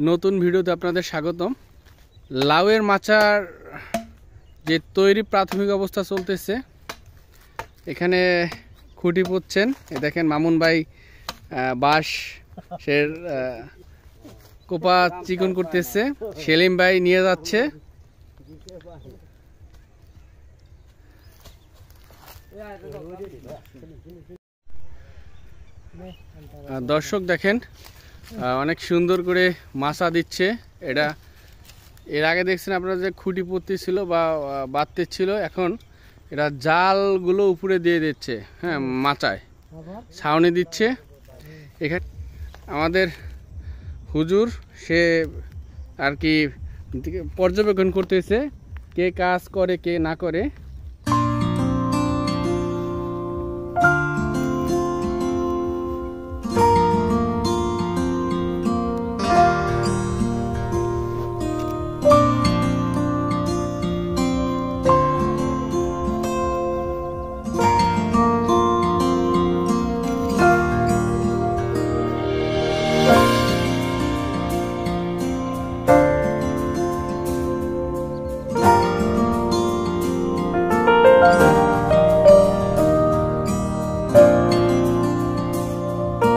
নতুন ভিডিওতে আপনাদের স্বাগতম। লাউয়ের মাচার যে তৈরি প্রাথমিক অবস্থা চলতেছে, এখানে খুঁটি পুঁতছেন। এ দেখেন মামুন ভাই বাঁশ সের কোপা চিকন করতেছে, সেলিম ভাই নিয়ে যাচ্ছে। দর্শক দেখেন অনেক সুন্দর করে মাছা দিচ্ছে। এটা এর আগে দেখছেন আপনারা যে খুঁটি পুঁতি ছিল বা বাঁধতে ছিল, এখন এরা জালগুলো উপরে দিয়ে দিচ্ছে। হ্যাঁ, মাচায় ছাউনি দিচ্ছে। এখানে আমাদের হুজুর সে আর কি পর্যবেক্ষণ করতেছে কে কাজ করে কে না করে।